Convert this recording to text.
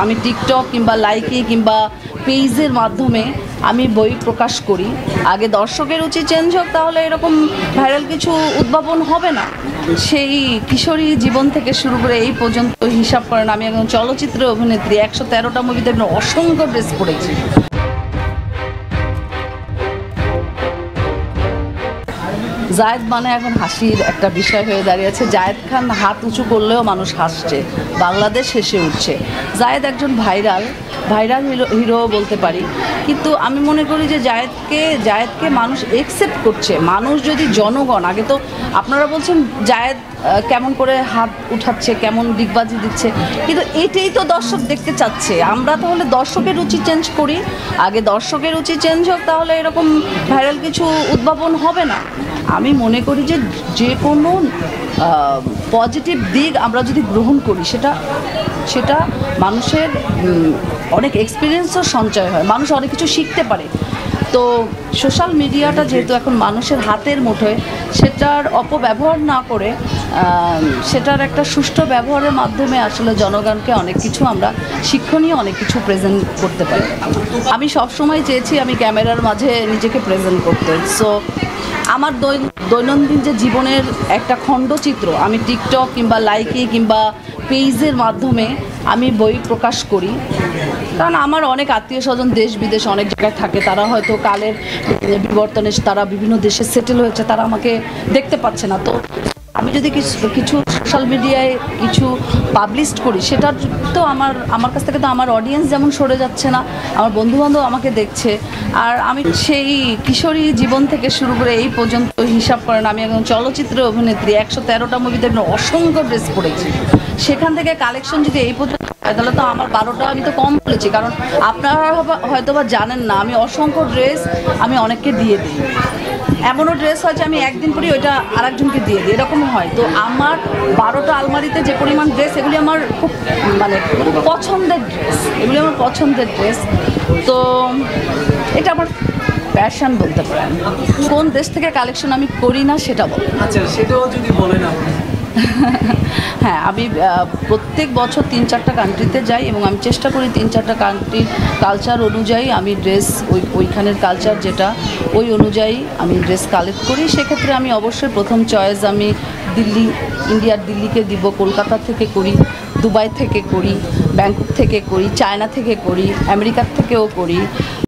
আমি টিকটক কিংবা লাইকি কিংবা পেজের মাধ্যমে আমি বই প্রকাশ করি। আগে দর্শকের রুচি চেঞ্জ হোক, তাহলে এরকম ভাইরাল কিছু উদ্ভাবন হবে না। সেই কিশোরী জীবন থেকে শুরু করে এই পর্যন্ত হিসাব করেন আমি একজন চলচ্চিত্র অভিনেত্রী, 113টা মুভিতে অসংখ্য ড্রেস পরেছি। জায়েদ মানে এখন হাসির একটা বিষয় হয়ে দাঁড়িয়েছে। জায়েদ খান হাত উঁচু করলেও মানুষ হাসছে, বাংলাদেশ হেসে উঠছে। জায়েদ একজন ভাইরাল হিরো বলতে পারি, কিন্তু আমি মনে করি যে জায়েদকে মানুষ একসেপ্ট করছে। মানুষ যদি জনগণ, আগে তো আপনারা বলছেন জায়েদ কেমন করে হাত উঠাচ্ছে, কেমন ডিগবাজি দিচ্ছে, কিন্তু এটাই তো দর্শক দেখতে চাচ্ছে। আমরা তাহলে দর্শকের রুচি চেঞ্জ করি, আগে দর্শকের রুচি চেঞ্জ হোক, তাহলে এরকম ভাইরাল কিছু উদ্ভাবন হবে না। আমি মনে করি যে কোনো পজিটিভ দিক আমরা যদি গ্রহণ করি, সেটা মানুষের অনেক এক্সপিরিয়েন্সও সঞ্চয় হয়, মানুষ অনেক কিছু শিখতে পারে। তো সোশ্যাল মিডিয়াটা যেহেতু এখন মানুষের হাতের মুঠোয়, সেটার অপব্যবহার না করে সেটার একটা সুষ্ঠু ব্যবহারের মাধ্যমে আসলে জনগণকে অনেক কিছু আমরা শিক্ষণীয় অনেক কিছু প্রেজেন্ট করতে পারি। আমি সবসময় চেয়েছি আমি ক্যামেরার মাঝে নিজেকে প্রেজেন্ট করতে। সো আমার দৈনন্দিন যে জীবনের একটা খণ্ডচিত্র আমি টিকটক কিংবা লাইকি কিংবা পেজের মাধ্যমে আমি বই প্রকাশ করি। কারণ আমার অনেক আত্মীয় স্বজন দেশ বিদেশ অনেক জায়গায় থাকে, তারা হয়তো কালের বিবর্তনে তারা বিভিন্ন দেশে সেটেল হয়েছে, তারা আমাকে দেখতে পাচ্ছে না। তো আমি যদি কিছু সোশ্যাল মিডিয়ায় কিছু পাবলিশ করি, সেটা তো আমার কাছ থেকে তো আমার অডিয়েন্স যেমন সরে যাচ্ছে না, আমার বন্ধুবান্ধব আমাকে দেখছে। আর আমি সেই কিশোরী জীবন থেকে শুরু করে এই পর্যন্ত হিসাব করেন আমি একজন চলচ্চিত্র অভিনেত্রী, 113টা মুভিতে অসংখ্য ড্রেস পরেছি। সেখান থেকে কালেকশন যদি এই পর্যন্ত হয়, তাহলে তো আমার 12টা আমি তো কম বলেছি। কারণ আপনারা হয়তো বা জানেন না, আমি অসংখ্য ড্রেস আমি অনেককে দিয়ে দিই। এমনও ড্রেস হয় যে আমি একদিন পরি ওইটা আরেকজনকে দিয়ে দিই, এরকমও হয়। তো আমার 12টা আলমারিতে যে পরিমাণ ড্রেস, এগুলি আমার খুব পছন্দের ড্রেস। তো এটা আমার প্যাশন বলতে পারেন। কোন দেশ থেকে কালেকশন আমি করি না সেটা বল। আচ্ছা, সেটাও যদি বলেন আপনি। হ্যাঁ, আমি প্রত্যেক বছর 3-4টা কান্ট্রিতে যাই এবং আমি চেষ্টা করি 3-4টা কান্ট্রির কালচার অনুযায়ী আমি ড্রেস ওইখানের কালচার যেটা ওই অনুযায়ী আমি ড্রেস কালেক্ট করি। সেক্ষেত্রে আমি অবশ্যই প্রথম চয়েস আমি ইন্ডিয়ার দিল্লিকে দিব, কলকাতা থেকে করি, দুবাই থেকে করি, ব্যাংকক থেকে করি, চায়না থেকে করি, আমেরিকার থেকেও করি,